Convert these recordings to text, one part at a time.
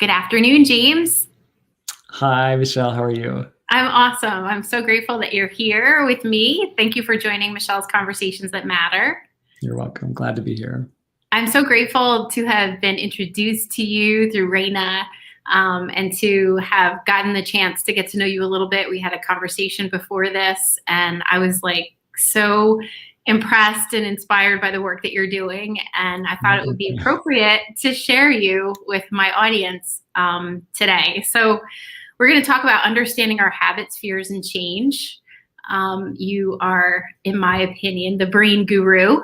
Good afternoon, James. Hi, Michelle. How are you? I'm awesome. I'm so grateful that you're here with me. Thank you for joining Michelle's Conversations That Matter. You're welcome. Glad to be here. I'm so grateful to have been introduced to you through Raina, and to have gotten the chance to get to know you a little bit. We had a conversation before this, and I was like so impressed and inspired by the work that you're doing. And I thought it would be appropriate to share you with my audience today. So we're going to talk about understanding our habits, fears, and change. You are, in my opinion, the brain guru.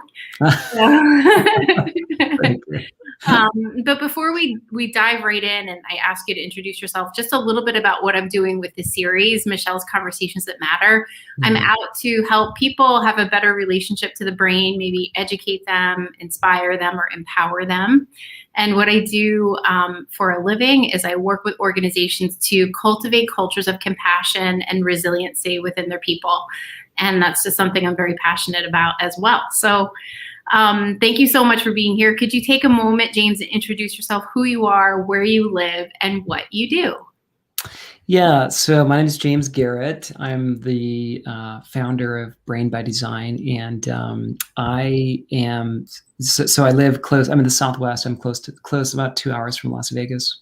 But before we dive right in and I ask you to introduce yourself, just a little bit about what I'm doing with this series, Michelle's Conversations That Matter. I'm out to help people have a better relationship to the brain, maybe educate them, inspire them, or empower them. And what I do for a living is I work with organizations to cultivate cultures of compassion and resiliency within their people. And that's just something I'm very passionate about as well. So thank you so much for being here. Could you take a moment, James, and introduce yourself, who you are, where you live, and what you do? Yeah, so my name is James Garrett. I'm the founder of Brain by Design, and I am so I live close. I'm in the Southwest. I'm close about 2 hours from Las Vegas,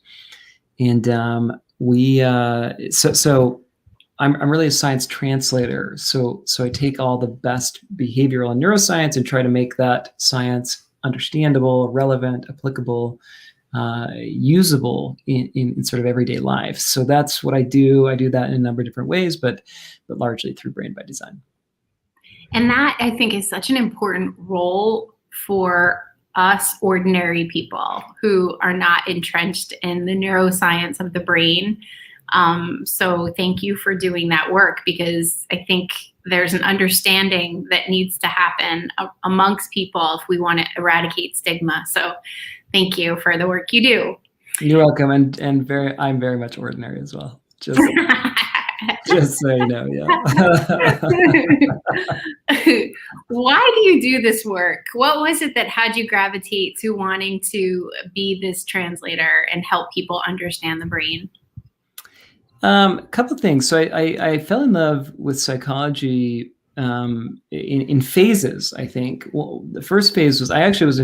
and I'm really a science translator. So I take all the best behavioral and neuroscience and try to make that science understandable, relevant, applicable, usable in sort of everyday life. So that's what I do. I do that in a number of different ways, but largely through Brain by Design. And that, I think, is such an important role for us ordinary people who are not entrenched in the neuroscience of the brain. So thank you for doing that work, because I think there's an understanding that needs to happen amongst people if we want to eradicate stigma. So thank you for the work you do. You're welcome. And I'm very much ordinary as well. Just so you know, yeah. Why do you do this work? What was it that had you gravitate to wanting to be this translator and help people understand the brain? A couple of things. So I fell in love with psychology in phases, I think. Well, the first phase was I actually was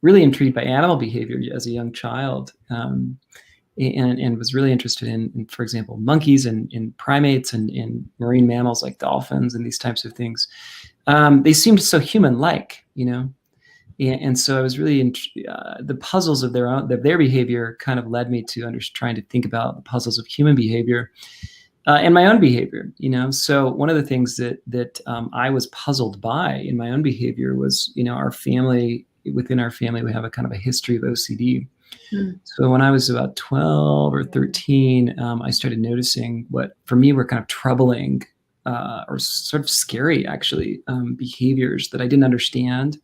really intrigued by animal behavior as a young child, and was really interested in, for example, monkeys and in primates and in marine mammals like dolphins and these types of things. They seemed so human-like, you know. And so I was really the puzzles of their behavior kind of led me to trying to think about the puzzles of human behavior and my own behavior. You know, so one of the things that I was puzzled by in my own behavior was, you know, within our family we have a kind of a history of OCD. So when I was about 12 or 13, I started noticing what for me were kind of troubling or sort of scary, actually, behaviors that I didn't understand.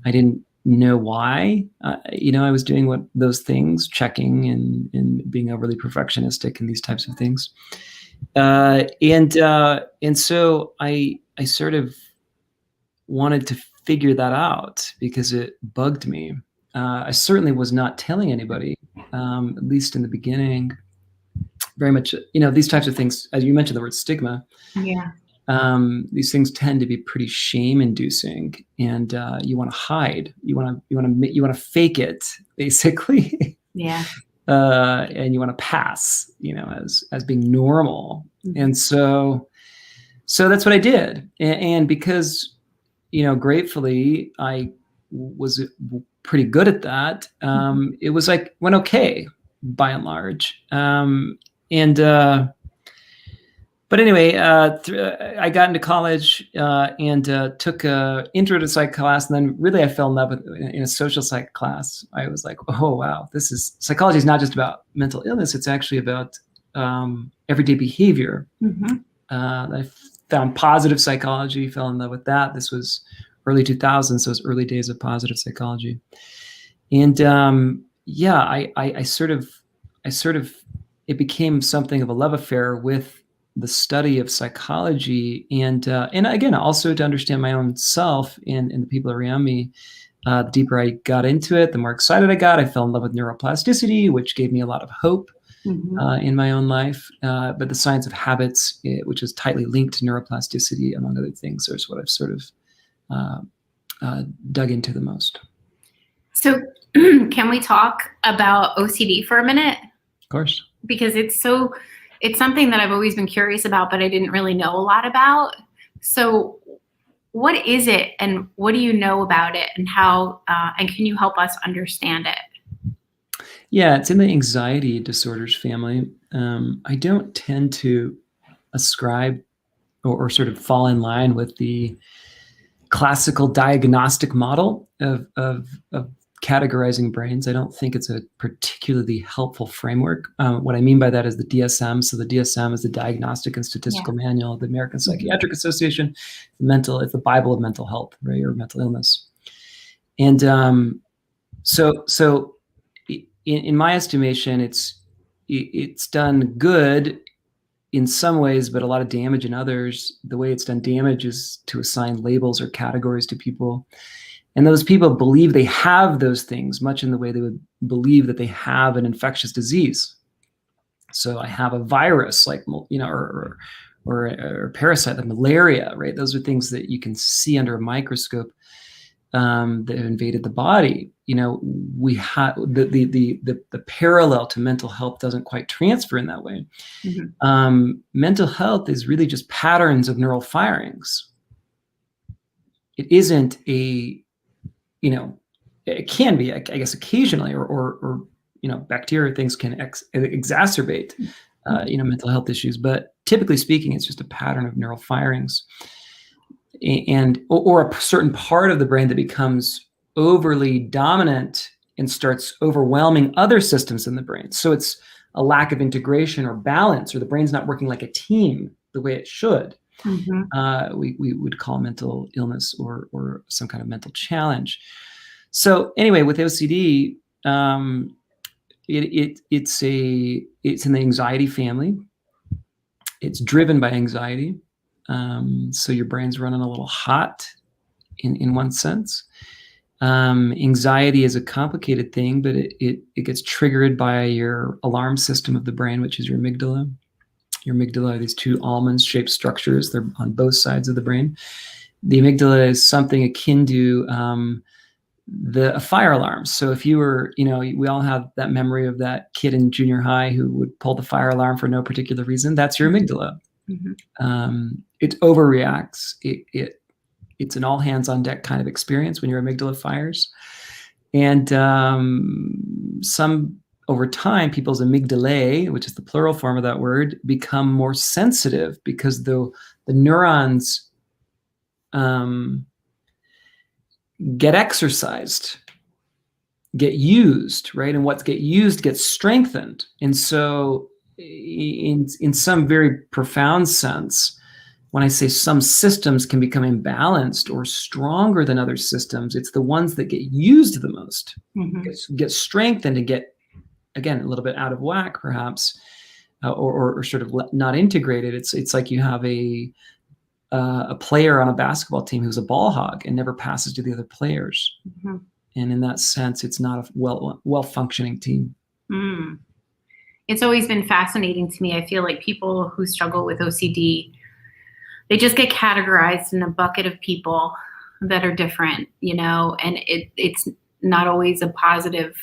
I didn't know why, I was doing those things, checking and being overly perfectionistic and these types of things. And so I sort of wanted to figure that out because it bugged me. I certainly was not telling anybody, at least in the beginning, very much, these types of things, as you mentioned the word stigma. Yeah. These things tend to be pretty shame-inducing, and you want to hide. You want to fake it, basically. Yeah. And you want to pass, as being normal. Mm-hmm. And so that's what I did. And because, gratefully, I was pretty good at that. It was went okay by and large. But anyway, I got into college and took an intro to psych class, and then really I fell in love with in a social psych class. I was like, oh wow, psychology is not just about mental illness; it's actually about everyday behavior. Mm-hmm. I found positive psychology, fell in love with that. This was early 2000s, so it was early days of positive psychology, and I sort of it became something of a love affair with the study of psychology, and again, also to understand my own self and the people around me. The deeper I got into it, the more excited I got. I fell in love with neuroplasticity, which gave me a lot of hope in my own life. But the science of habits, which is tightly linked to neuroplasticity, among other things, is what I've sort of dug into the most. So can we talk about OCD for a minute? Of course. Because it's something that I've always been curious about, but I didn't really know a lot about. So what is it, and what do you know about it, and how, and can you help us understand it? Yeah, it's in the anxiety disorders family. I don't tend to ascribe or sort of fall in line with the classical diagnostic model of categorizing brains. I don't think it's a particularly helpful framework. What I mean by that is the DSM. So the DSM is the Diagnostic and Statistical Manual of the American Psychiatric Association. It's the Bible of mental health, right, or mental illness. And so in my estimation, it's done good in some ways, but a lot of damage in others. The way it's done damage is to assign labels or categories to people. And those people believe they have those things, much in the way they would believe that they have an infectious disease. So I have a virus, like, or a parasite like malaria, right? Those are things that you can see under a microscope that have invaded the body. We have the parallel to mental health doesn't quite transfer in that way. Mental health is really just patterns of neural firings. It isn't it can be, I guess, occasionally, or bacteria things can exacerbate, mental health issues. But typically speaking, it's just a pattern of neural firings, or a certain part of the brain that becomes overly dominant and starts overwhelming other systems in the brain. So it's a lack of integration or balance, or the brain's not working like a team the way it should. We would call mental illness or some kind of mental challenge. So anyway, with OCD, it's in the anxiety family. It's driven by anxiety. So your brain's running a little hot in one sense. Anxiety is a complicated thing, but it gets triggered by your alarm system of the brain, which is your amygdala. Your amygdala are these two almond-shaped structures. They're on both sides of the brain. The amygdala is something akin to a fire alarm. So if you were, we all have that memory of that kid in junior high who would pull the fire alarm for no particular reason. That's your amygdala. It overreacts. It's an all hands on deck kind of experience when your amygdala fires. And over time, people's amygdalae, which is the plural form of that word, become more sensitive because the neurons get exercised, get used, right? And what gets used gets strengthened. And so in some very profound sense, when I say some systems can become imbalanced or stronger than other systems, it's the ones that get used the most, get strengthened and get, again, a little bit out of whack, perhaps, or sort of not integrated. It's like you have a player on a basketball team who's a ball hog and never passes to the other players. And in that sense, it's not a well-functioning team. It's always been fascinating to me. I feel like people who struggle with OCD, they just get categorized in a bucket of people that are different, and it's not always a positive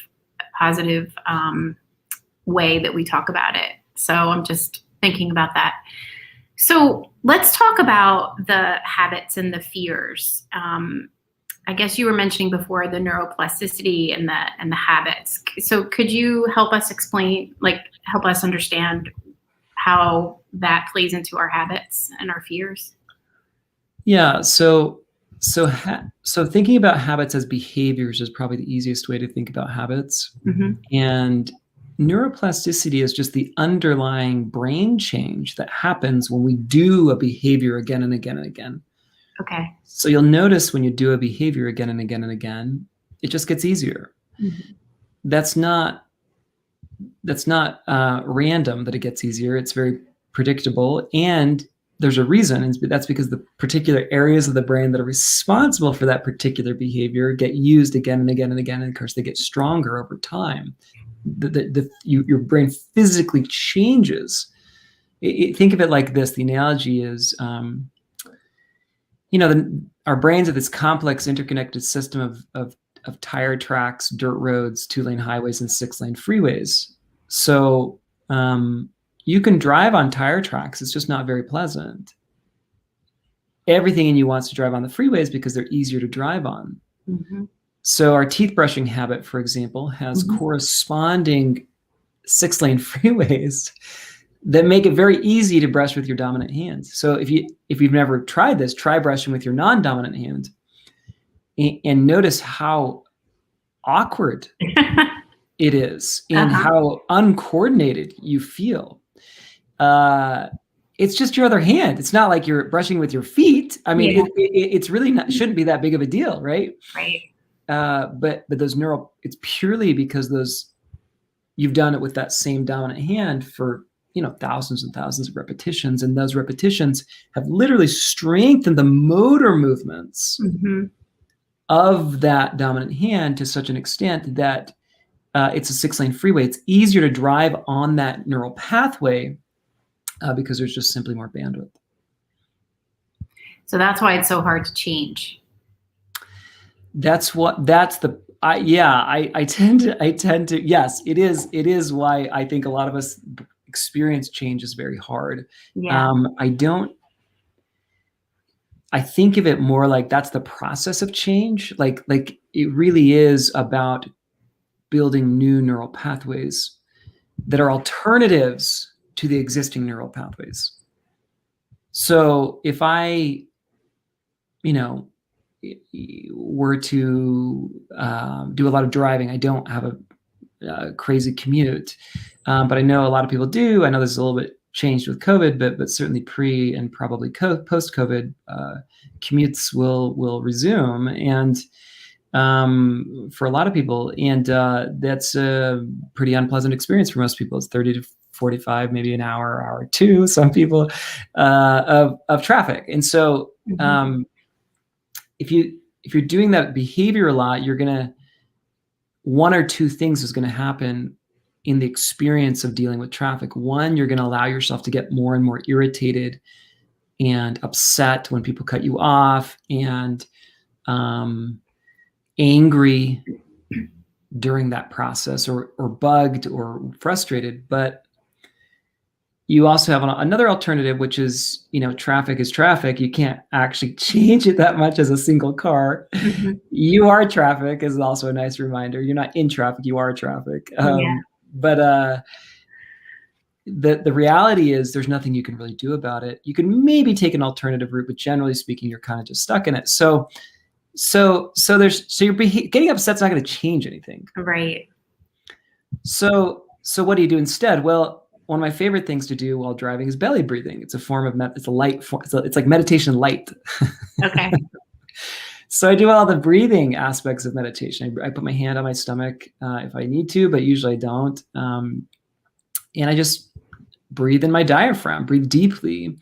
way that we talk about it. So I'm just thinking about that. So let's talk about the habits and the fears. I guess you were mentioning before the neuroplasticity and the habits. So could you help us explain, help us understand how that plays into our habits and our fears? Yeah. So thinking about habits as behaviors is probably the easiest way to think about habits. And neuroplasticity is just the underlying brain change that happens when we do a behavior again and again and again. Okay. So you'll notice when you do a behavior again and again and again, it just gets easier. That's not random that it gets easier. It's very predictable, and there's a reason, and that's because the particular areas of the brain that are responsible for that particular behavior get used again and again and again, and of course they get stronger over time. Your brain physically changes. Think of it like this. The analogy is, our brains are this complex interconnected system of tire tracks, dirt roads, 2-lane highways, and 6-lane freeways. So you can drive on tire tracks. It's just not very pleasant. Everything in you wants to drive on the freeways because they're easier to drive on. Mm-hmm. So our teeth brushing habit, for example, has corresponding 6-lane freeways that make it very easy to brush with your dominant hand. So if you've never tried this, try brushing with your non-dominant hand, and notice how awkward it is and how uncoordinated you feel. It's just your other hand. It's not like you're brushing with your feet. I mean, it's really shouldn't be that big of a deal, right? Right. But those it's purely because you've done it with that same dominant hand for thousands and thousands of repetitions, and those repetitions have literally strengthened the motor movements of that dominant hand to such an extent that it's a 6-lane freeway. It's easier to drive on that neural pathway because there's just simply more bandwidth. So that's why it's so hard to change. I tend to, yes, it is why I think a lot of us experience change is very hard. Yeah. I think of it more like that's the process of change. Like it really is about building new neural pathways that are alternatives to the existing neural pathways. So if I, were to do a lot of driving, I don't have a crazy commute, but I know a lot of people do. I know this is a little bit changed with COVID, but certainly pre and probably post-COVID, commutes will resume, and for a lot of people, and that's a pretty unpleasant experience for most people. It's 30 to 45, maybe an hour or two, some people, of traffic. And so if you're doing that behavior a lot, one or two things is going to happen in the experience of dealing with traffic. One, you're going to allow yourself to get more and more irritated and upset when people cut you off, and angry during that process, or bugged or frustrated. But you also have another alternative, which is, traffic is traffic. You can't actually change it that much as a single car. You are traffic is also a nice reminder. You're not in traffic, you are traffic. But the reality is there's nothing you can really do about it. You can maybe take an alternative route, but generally speaking, you're kind of just stuck in it. So getting upset's not going to change anything. Right. So what do you do instead? Well, one of my favorite things to do while driving is belly breathing. It's a form of it's a light form. It's like meditation light. Okay. So I do all the breathing aspects of meditation. I put my hand on my stomach if I need to, but usually I don't. And I just breathe in my diaphragm, breathe deeply,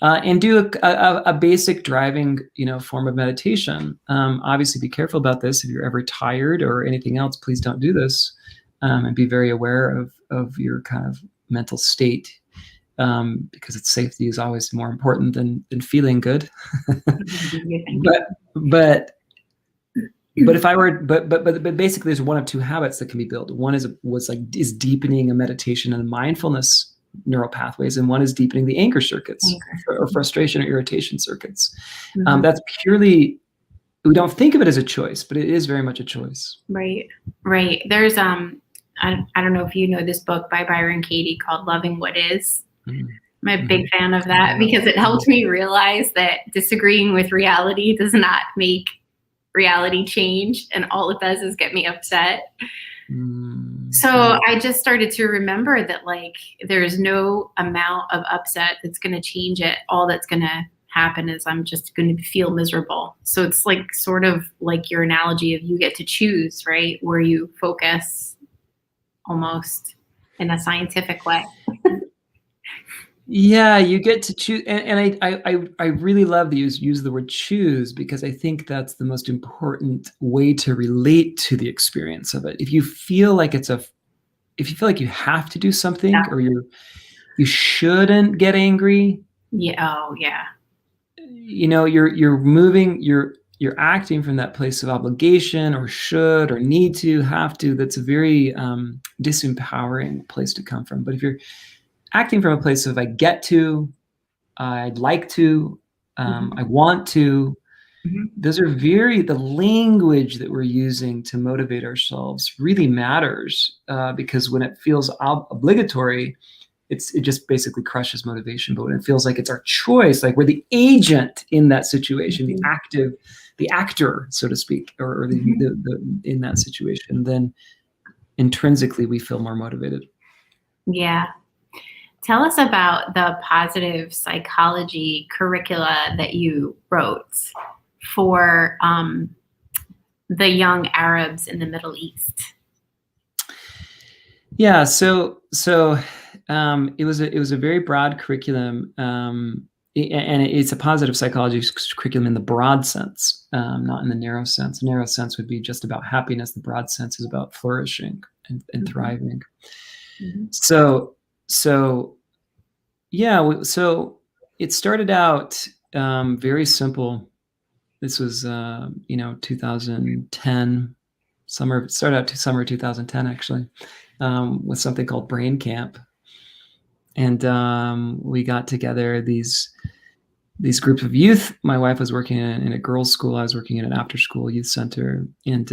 and do a basic driving, form of meditation. Obviously, be careful about this. If you're ever tired or anything else, please don't do this, and be very aware of your kind of mental state, because its safety is always more important than feeling good. but if I were, but basically, there's one of two habits that can be built. One is deepening a meditation and mindfulness neural pathways, and one is deepening the anger circuits or frustration or irritation circuits. That's purely, we don't think of it as a choice, but it is very much a choice. Right. There's I don't know if you know this book by Byron Katie called Loving What Is. I'm a big fan of that because it helped me realize that disagreeing with reality does not make reality change, and all it does is get me upset. So I just started to remember that there's no amount of upset that's going to change it. All that's going to happen is I'm just going to feel miserable. So it's sort of like your analogy of you get to choose, right, where you focus, almost in a scientific way. Yeah, you get to choose, and I really love to use the word choose, because I think that's the most important way to relate to the experience of it. If you feel like if you feel like you have to do something, or you shouldn't get angry, Yeah. Oh, yeah. you're moving, you're acting from that place of obligation, or should, or need to, have to. That's a very disempowering place to come from. But if you're acting from a place of, I get to, I'd like to, I Mhm. want to, Mhm. those are the language that we're using to motivate ourselves really matters, because when it feels obligatory, it just basically crushes motivation. But when it feels like it's our choice, like we're the agent in that situation, Mhm. the actor, so to speak, or Mhm. in that situation, then intrinsically we feel more motivated. Yeah. Tell us about the positive psychology curricula that you wrote for the young Arabs in the Middle East. Yeah, it was a very broad curriculum, and it's a positive psychology curriculum in the broad sense, not in the narrow sense. The narrow sense would be just about happiness. The broad sense is about flourishing and Mhm. thriving. Mhm. So so yeah, so it started out very simple. This was 2010 summer. Started out to summer 2010 actually, with something called Brain Camp. And we got together these groups of youth. My wife was working in a girls' school. I was working in an after-school youth center, and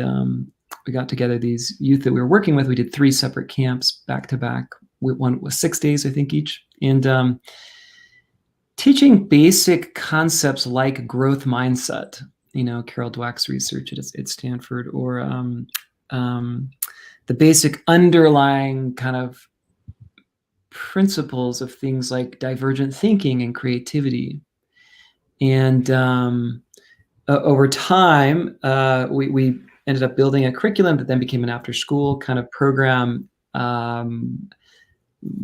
we got together these youth that we were working with. We did 3 separate camps back to back. One was 6 days, I think, each, and teaching basic concepts like growth mindset. Carol Dweck's research at Stanford, or um, the basic underlying kind of principles of things like divergent thinking and creativity. And over time, we ended up building a curriculum that then became an after school kind of program.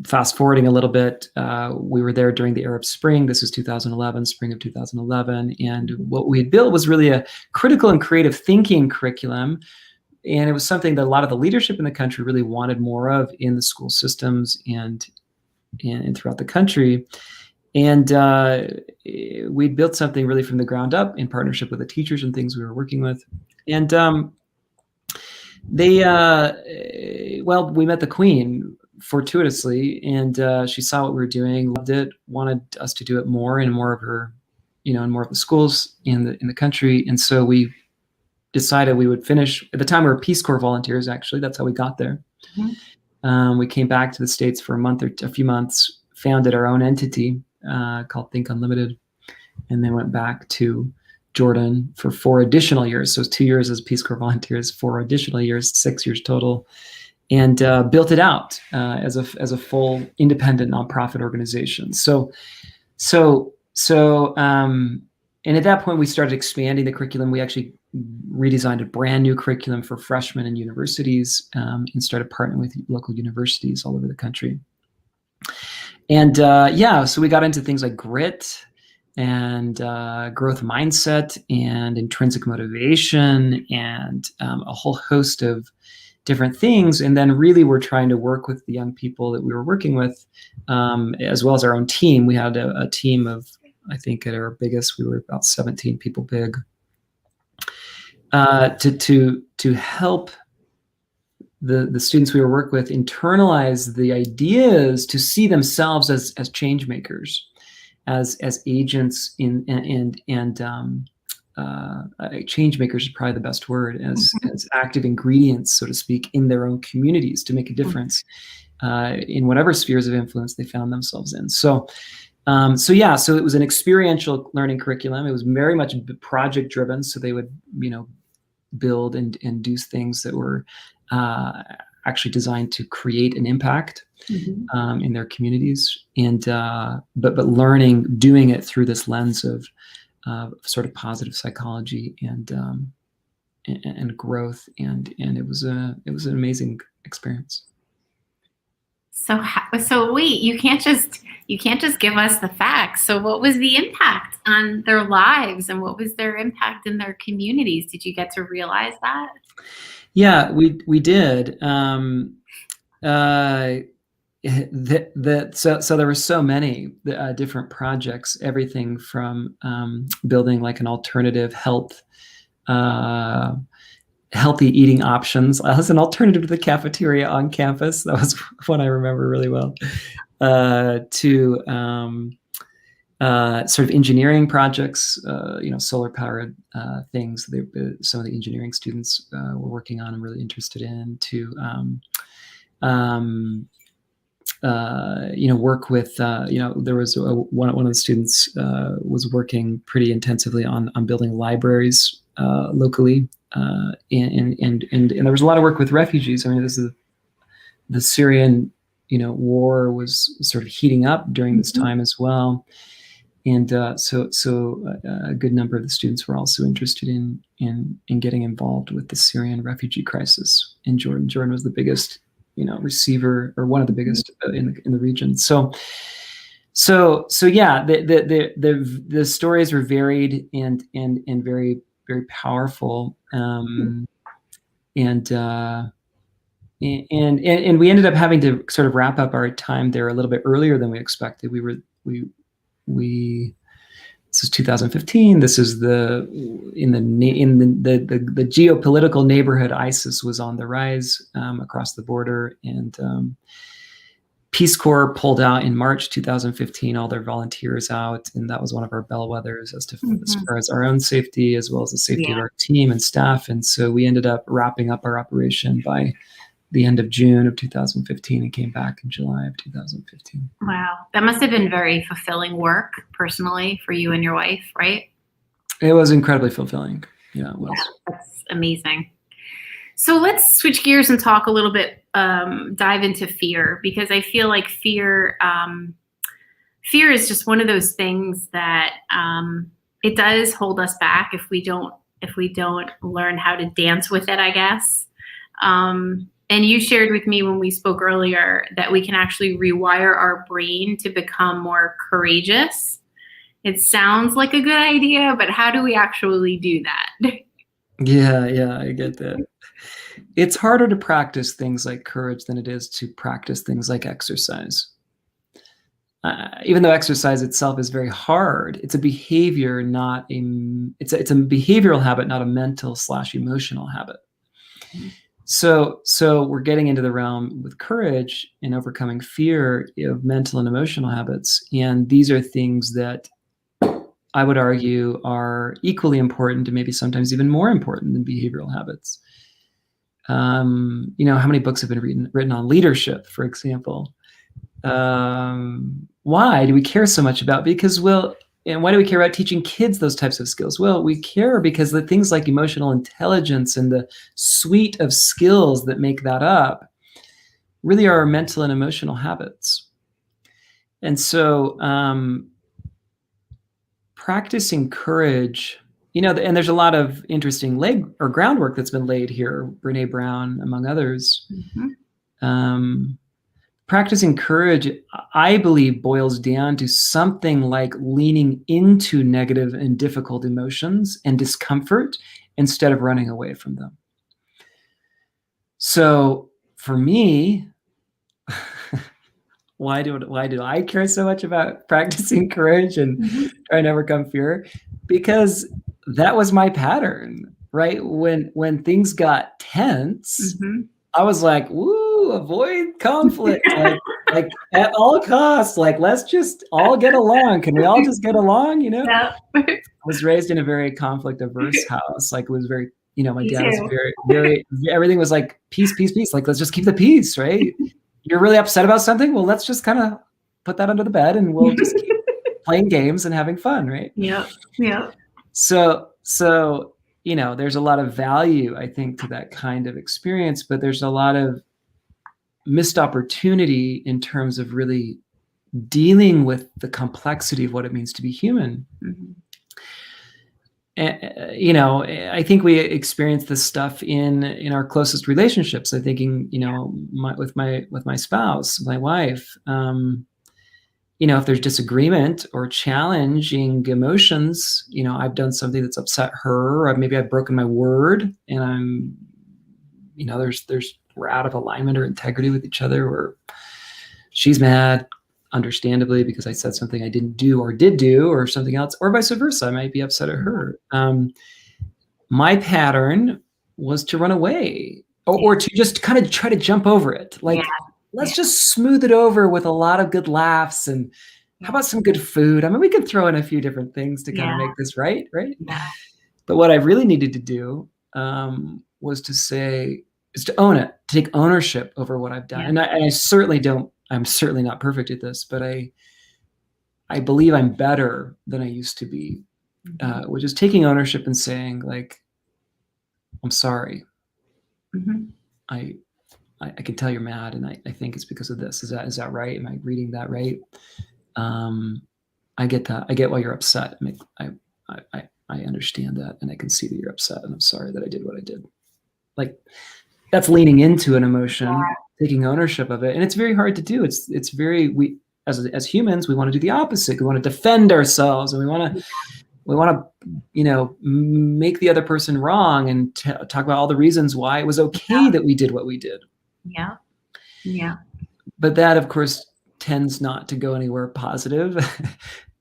Fast forwarding a little bit, we were there during the Arab Spring. This was 2011, spring of 2011. And what we had built was really a critical and creative thinking curriculum. And it was something that a lot of the leadership in the country really wanted more of in the school systems and throughout the country. And we built something really from the ground up in partnership with the teachers and things we were working with. And we met the Queen fortuitously, and she saw what we were doing, loved it, wanted us to do it more in more of her, in more of the schools in the country. And so we decided we would finish. At the time, we were Peace Corps volunteers. Actually, that's how we got there. Mhm. We came back to the States for a few months, founded our own entity called Think Unlimited, and then went back to Jordan for 4 additional years. So it's 2 years as Peace Corps volunteers, 4 additional years, 6 years total, and built it out as a full independent nonprofit organization. And at that point, we started expanding the curriculum. We actually redesigned a brand new curriculum for freshmen and universities, and started partnering with local universities all over the country. And so we got into things like grit and growth mindset and intrinsic motivation and a whole host of different things. And then really we're trying to work with the young people that we were working with, as well as our own team. We had a team of, I think at our biggest, we were about 17 people big, to help the students we were working with internalize the ideas, to see themselves as change makers, as agents change makers is probably the best word, as active ingredients, so to speak, in their own communities to make a difference in whatever spheres of influence they found themselves in. So it was an experiential learning curriculum. It was very much project driven. So they would, build and do things that were actually designed to create an impact in their communities, and but doing it through this lens of sort of positive psychology and growth, and it was an amazing experience. So wait, you can't just give us the facts. So what was the impact on their lives, and what was their impact in their communities? Did you get to realize that? Yeah, we did. So there were so many different projects, everything from building like an alternative healthy eating options as an alternative to the cafeteria on campus. That was one I remember really well. To sort of engineering projects, solar powered things. Some of the engineering students were working on and really interested in. To work with, there was one of the students was working pretty intensively on building libraries locally, and there was a lot of work with refugees. I mean, this is the Syrian, war was sort of heating up during this time as well, and so a good number of the students were also interested in getting involved with the Syrian refugee crisis in Jordan. Jordan was the biggest, receiver, or one of the biggest in the region. So yeah, the stories were varied and very, very powerful. And we ended up having to sort of wrap up our time there a little bit earlier than we expected. This is 2015. This is the geopolitical neighborhood. ISIS was on the rise across the border, and Peace Corps pulled out in March 2015, all their volunteers out, and that was one of our bellwethers as far as our own safety, as well as the safety of our team and staff. And so we ended up wrapping up our operation by the end of June of 2015 and came back in July of 2015. Wow. That must have been very fulfilling work personally for you and your wife, right? It was incredibly fulfilling. Yeah, it was. Yeah, that's amazing. So let's switch gears and talk a little bit, dive into fear, because I feel like fear is just one of those things that it does hold us back if we don't learn how to dance with it, I guess. And you shared with me when we spoke earlier that we can actually rewire our brain to become more courageous. It sounds like a good idea, but how do we actually do that? Yeah, I get that. It's harder to practice things like courage than it is to practice things like exercise. Even though exercise itself is very hard, it's a behavior, it's a behavioral habit, not a mental/emotional habit. So we're getting into the realm with courage and overcoming fear of mental and emotional habits. And these are things that I would argue are equally important, and maybe sometimes even more important than behavioral habits. How many books have been written on leadership, for example? Why do we care so much about? And why do we care about teaching kids those types of skills? Well, we care because the things like emotional intelligence and the suite of skills that make that up really are our mental and emotional habits. And so practicing courage, and there's a lot of interesting groundwork that's been laid here, Brene Brown, among others. Practicing courage, I believe, boils down to something like leaning into negative and difficult emotions and discomfort instead of running away from them. So for me, why do I care so much about practicing courage and trying to overcome fear? Because that was my pattern, right? When things got tense, I was like, woo, avoid conflict, like at all costs, like, let's just all get along. Can we all just get along, Yeah. I was raised in a very conflict averse house. Like, it was very, my dad was very, very, everything was like, peace. Like, let's just keep the peace, right? You're really upset about something? Well, let's just kind of put that under the bed and we'll just keep playing games and having fun, right? Yeah. So, there's a lot of value, I think, to that kind of experience, but there's a lot of missed opportunity in terms of really dealing with the complexity of what it means to be human. you know, I think we experience this stuff in our closest relationships. I'm thinking, you know, with my spouse, my wife. You know, if there's disagreement or challenging emotions, you know, I've done something that's upset her, or maybe I've broken my word, and I'm, you know, we're out of alignment or integrity with each other, or she's mad, understandably, because I said something I didn't do or did do, or something else, or vice versa. I might be upset at her. My pattern was to run away, or to just kind of try to jump over it. Like, let's just smooth it over with a lot of good laughs, and how about some good food? I mean, we could throw in a few different things to kind of make this right? Yeah. But what I really needed to do was to own it, to take ownership over what I've done. And I certainly don't, I'm certainly not perfect at this, but I believe I'm better than I used to be, which is taking ownership and saying, like, I'm sorry. I can tell you're mad, and I think it's because of this. Is that right? Am I reading that right? I get that. I get why you're upset. I understand that, and I can see that you're upset, and I'm sorry that I did what I did. Like, that's leaning into an emotion, taking ownership of it, and it's very hard to do. It's very, we as humans, we want to do the opposite. We want to defend ourselves, and we want to, you know, make the other person wrong, and talk about all the reasons why it was okay that we did what we did. Yeah. But that, of course, tends not to go anywhere positive,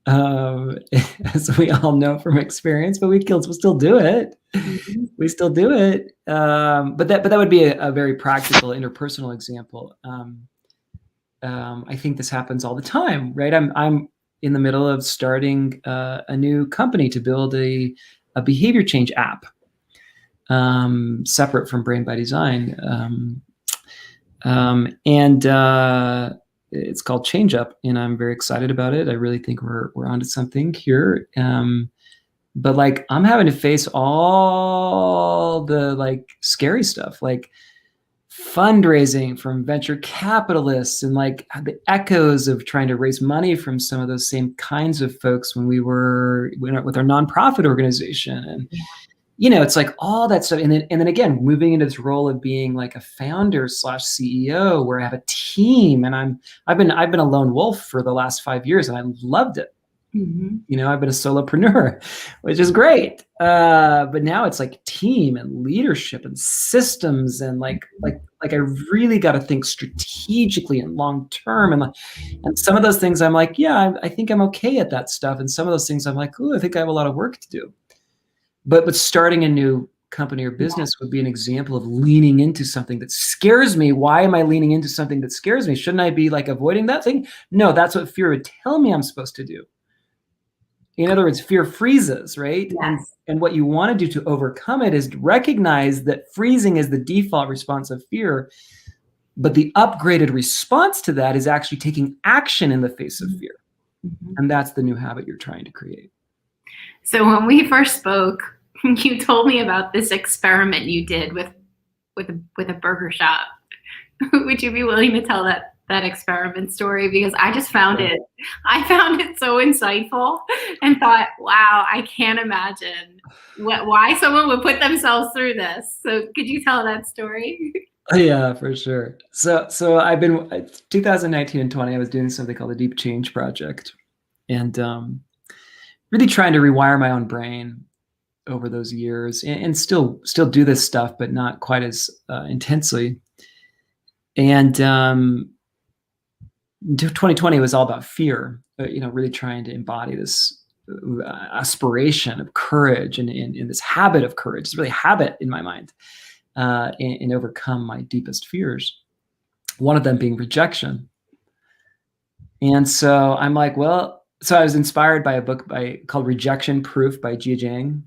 as we all know from experience. But we'll still do it. We still do it. But that would be a very practical interpersonal example. I think this happens all the time, right? I'm in the middle of starting a new company to build a behavior change app, separate from Brain by Design. And it's called Change Up, and I'm very excited about it. I really think we're onto something here. But like, I'm having to face all the like scary stuff, like fundraising from venture capitalists, and like the echoes of trying to raise money from some of those same kinds of folks when we were with our nonprofit organization. And you know, it's like all that stuff. And then again, moving into this role of being like a founder / CEO, where I have a team, and I've been a lone wolf for the last 5 years, and I loved it. You know, I've been a solopreneur, which is great. But now it's like team and leadership and systems, and like I really got to think strategically and long term. And some of those things I'm like, yeah, I think I'm okay at that stuff. And some of those things I'm like, oh, I think I have a lot of work to do. But starting a new company or business would be an example of leaning into something that scares me. Why am I leaning into something that scares me? Shouldn't I be like avoiding that thing? No, that's what fear would tell me I'm supposed to do. In other words, fear freezes, right? And what you want to do to overcome it is recognize that freezing is the default response of fear. But the upgraded response to that is actually taking action in the face of fear. And that's the new habit you're trying to create. So when we first spoke, you told me about this experiment you did with a burger shop. Would you be willing to tell that experiment story? Because I just found it so insightful, and thought, wow, I can't imagine why someone would put themselves through this. So could you tell that story? Yeah, for sure. So I've been 2019 and 20, I was doing something called the Deep Change Project, and really trying to rewire my own brain over those years, and still do this stuff, but not quite as intensely. And 2020 was all about fear, you know, really trying to embody this aspiration of courage, and this habit of courage. It's really a habit in my mind, and overcome my deepest fears. One of them being rejection. And so I'm like, well, so I was inspired by a book called Rejection Proof by Jia Jiang,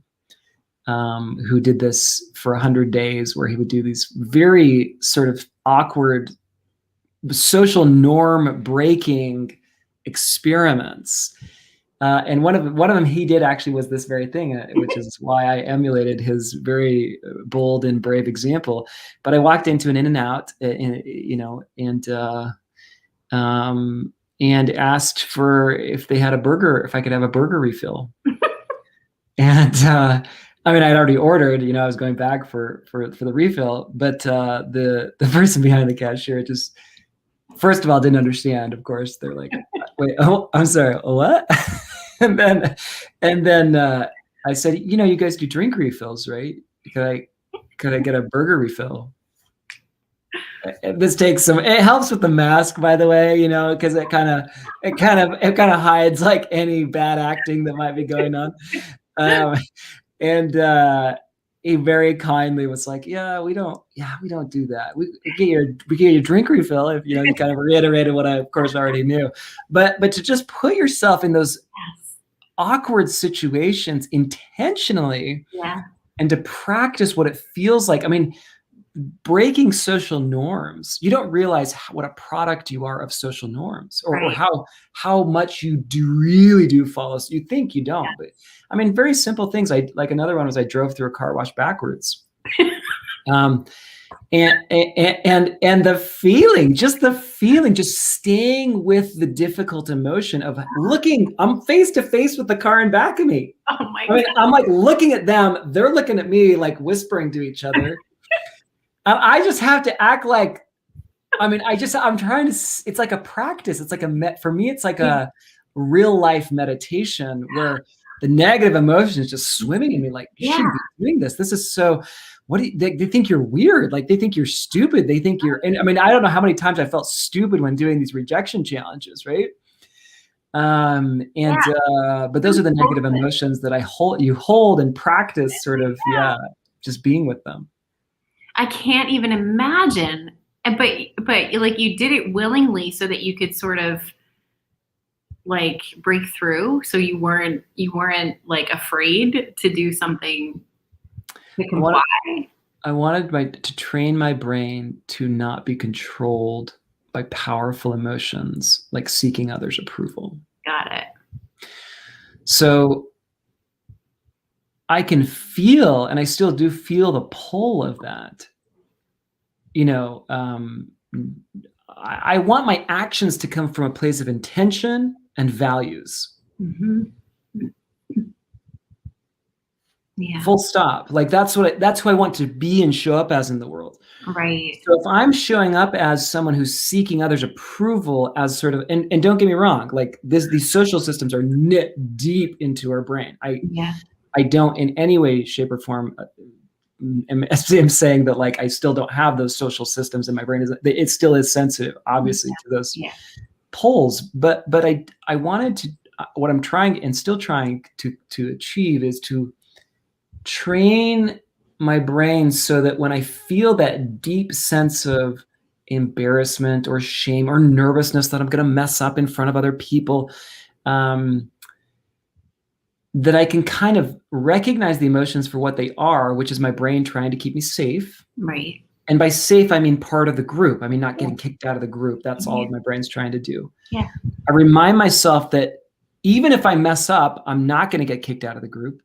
who did this for 100 days, where he would do these very sort of awkward social norm breaking experiments. And one of them he did actually was this very thing, which is why I emulated his very bold and brave example. But I walked into an In-N-Out, you know, and asked for if they had a burger, if I could have a burger refill. And I mean, I'd already ordered, I was going back for the refill, but the person behind the cashier just, first of all, didn't understand. Of course, they're like, "Wait, oh, I'm sorry, what?" and then I said, "You guys do drink refills, right? Could I get a burger refill?" This takes some. It helps with the mask, by the way, because it kind of hides like any bad acting that might be going on. Um, and he very kindly was like, we don't do that. We get your drink refill if he kind of reiterated what I of course already knew. But to just put yourself in those awkward situations intentionally, and to practice what it feels like. I mean, breaking social norms, you don't realize what a product you are of social norms, or how much you really do follow. So you think you don't, but I mean, very simple things. Like another one was I drove through a car wash backwards. And the feeling, just staying with the difficult emotion of looking, I'm face to face with the car in back of me. Oh my God. I'm like looking at them, they're looking at me, like whispering to each other. And I just have to act like, I'm trying to, it's like a practice. It's like for me, it's like a real life meditation where the negative emotion is just swimming in me. Like, you shouldn't be doing this. This is so, they think you're weird. Like they think you're stupid. They think and I mean, I don't know how many times I felt stupid when doing these rejection challenges. Right. But those are the negative emotions that you hold and practice sort of, just being with them. I can't even imagine, but like you did it willingly so that you could sort of like break through. So you weren't like afraid to do something to comply. I wanted to train my brain to not be controlled by powerful emotions like seeking others' approval. Got it. So I can feel, and I still do feel, the pull of that. I want my actions to come from a place of intention and values. Mm-hmm. Yeah. Full stop. Like that's who I want to be and show up as in the world. Right. So if I'm showing up as someone who's seeking others' approval as sort of, and don't get me wrong, like these social systems are knit deep into our brain. I don't in any way, shape, or form. I'm saying that like I still don't have those social systems in my brain. It still is sensitive, obviously, to those polls. But I wanted to. What I'm trying and still trying to achieve is to train my brain so that when I feel that deep sense of embarrassment or shame or nervousness that I'm going to mess up in front of other people, that I can kind of recognize the emotions for what they are, which is my brain trying to keep me safe. Right. And by safe, I mean part of the group. I mean, not getting kicked out of the group. That's all my brain's trying to do. Yeah. I remind myself that even if I mess up, I'm not going to get kicked out of the group.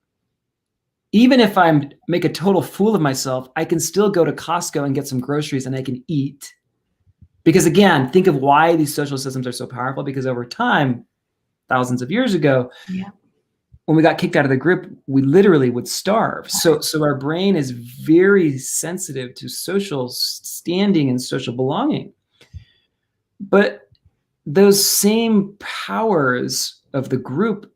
Even if I make a total fool of myself, I can still go to Costco and get some groceries and I can eat. Because again, think of why these social systems are so powerful, because over time, thousands of years ago, when we got kicked out of the group, we literally would starve. So our brain is very sensitive to social standing and social belonging. But those same powers of the group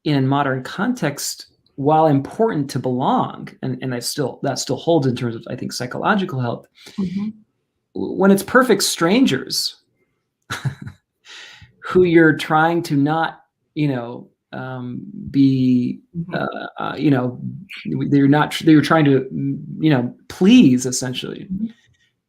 in modern context, while important to belong, and that still holds in terms of, I think, psychological health, when it's perfect strangers who you're trying to not, they're trying to, please, essentially.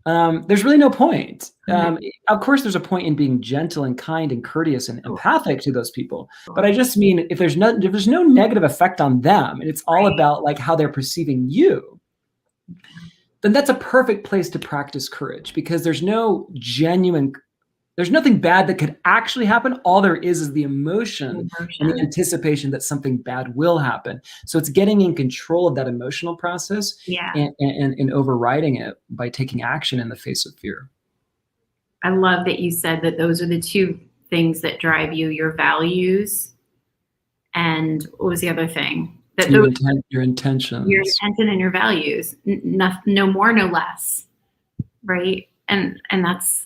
There's really no point. Of course, there's a point in being gentle and kind and courteous and empathic to those people. But I just mean, if there's no negative effect on them, and it's all about like how they're perceiving you, then that's a perfect place to practice courage, because there's nothing bad that could actually happen. All there is the emotion and the anticipation that something bad will happen. So it's getting in control of that emotional process and overriding it by taking action in the face of fear. I love that you said that those are the two things that drive you, your values. And what was the other thing? That your those intent, your your intentions. intention and your values, no more, no less, right? And that's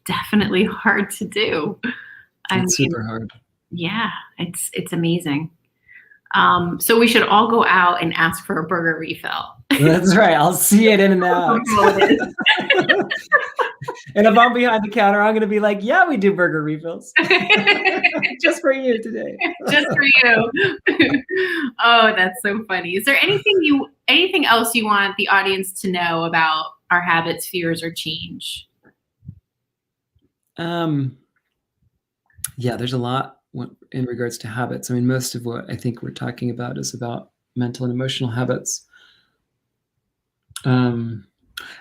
definitely hard to do. I It's mean, super hard. yeah, it's amazing. So we should all go out and ask for a burger refill. That's right. I'll see it in and out. And if I'm behind the counter, I'm going to be like, yeah, we do burger refills. Just for you today. Just for you. Oh, that's so funny. Is there anything else you want the audience to know about our habits, fears, or change? Yeah, there's a lot in regards to habits. I mean, most of what I think we're talking about is about mental and emotional habits.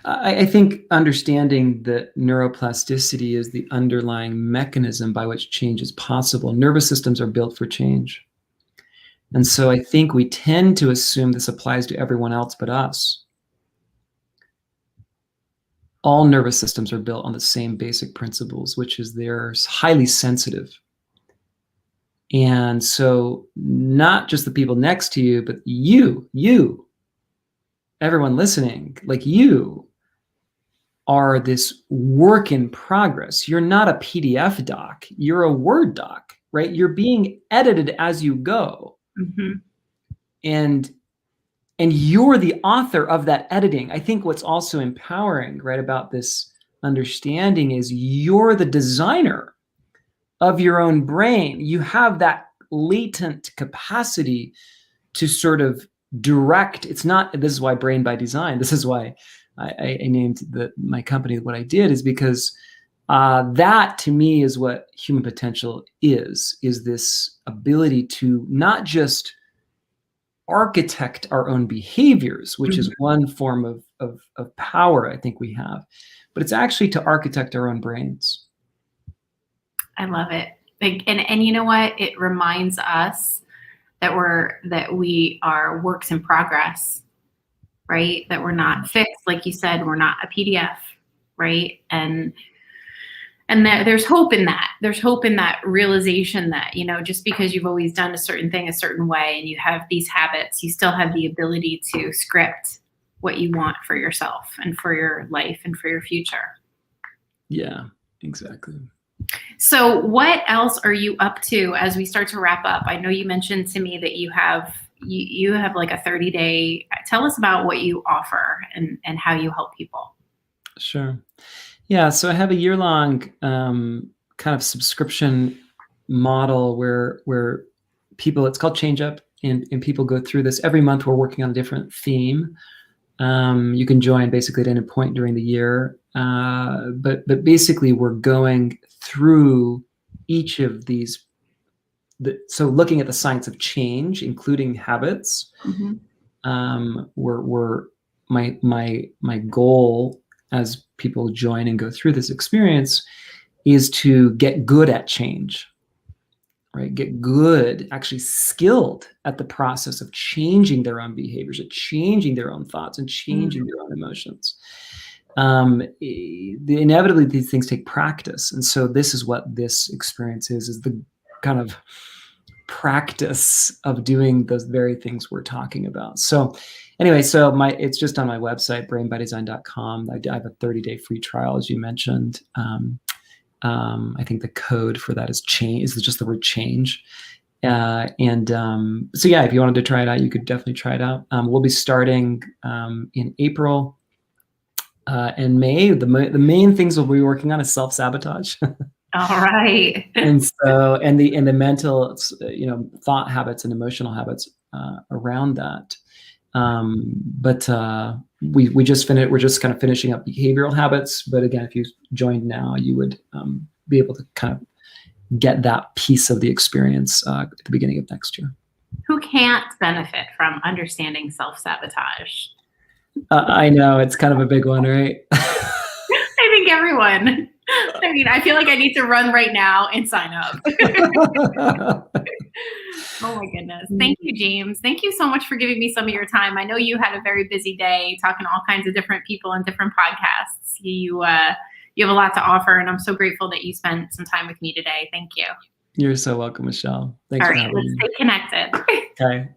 I think understanding that neuroplasticity is the underlying mechanism by which change is possible. Nervous systems are built for change. And so I think we tend to assume this applies to everyone else but us. All nervous systems are built on the same basic principles, which is they're highly sensitive. And so not just the people next to you, but you, everyone listening, like you are this work in progress. You're not a PDF doc, you're a Word doc, right? You're being edited as you go. Mm-hmm. And you're the author of that editing. I think what's also empowering, right, about this understanding is you're the designer of your own brain. You have that latent capacity to sort of direct. It's not, this is why Brain by Design, this is why I named my company what I did, is because that to me is what human potential is this ability to not just architect our own behaviors, which is one form of power I think we have, but it's actually to architect our own brains. I love it. And you know what? It reminds us that we are works in progress, right? That we're not fixed, like you said, we're not a PDF, right? And that there's hope in that. There's hope in that realization that, just because you've always done a certain thing a certain way and you have these habits, you still have the ability to script what you want for yourself and for your life and for your future. Yeah, exactly. So what else are you up to as we start to wrap up? I know you mentioned to me that you have like a 30-day. Tell us about what you offer and how you help people. Sure. Yeah, so I have a year-long kind of subscription model where people, it's called Change Up, and people go through this. Every month we're working on a different theme. You can join basically at any point during the year. But basically we're going through each of these. So looking at the science of change, including habits, my goal as people join and go through this experience is to get good at change, right? Get good, actually skilled at the process of changing their own behaviors, of changing their own thoughts and changing their own emotions. Inevitably, these things take practice. And so this is what this experience is the kind of practice of doing those very things we're talking about. So anyway, it's just on my website, brainbydesign.com. I have a 30-day free trial, as you mentioned. I think the code for that is change, is just the word change. So yeah, if you wanted to try it out, you could definitely try it out. We'll be starting in April and May. The main things we'll be working on is self-sabotage. All right. And the mental, thought habits and emotional habits around that. But we just finished. We're just kind of finishing up behavioral habits. But again, if you joined now, you would be able to kind of get that piece of the experience at the beginning of next year. Who can't benefit from understanding self-sabotage? I know, it's kind of a big one, right? I think everyone. I mean, I feel like I need to run right now and sign up. Oh my goodness. Thank you, James. Thank you so much for giving me some of your time. I know you had a very busy day talking to all kinds of different people and different podcasts. You have a lot to offer, and I'm so grateful that you spent some time with me today. Thank you. You're so welcome, Michelle. Thanks for having me. Let's stay connected. Okay.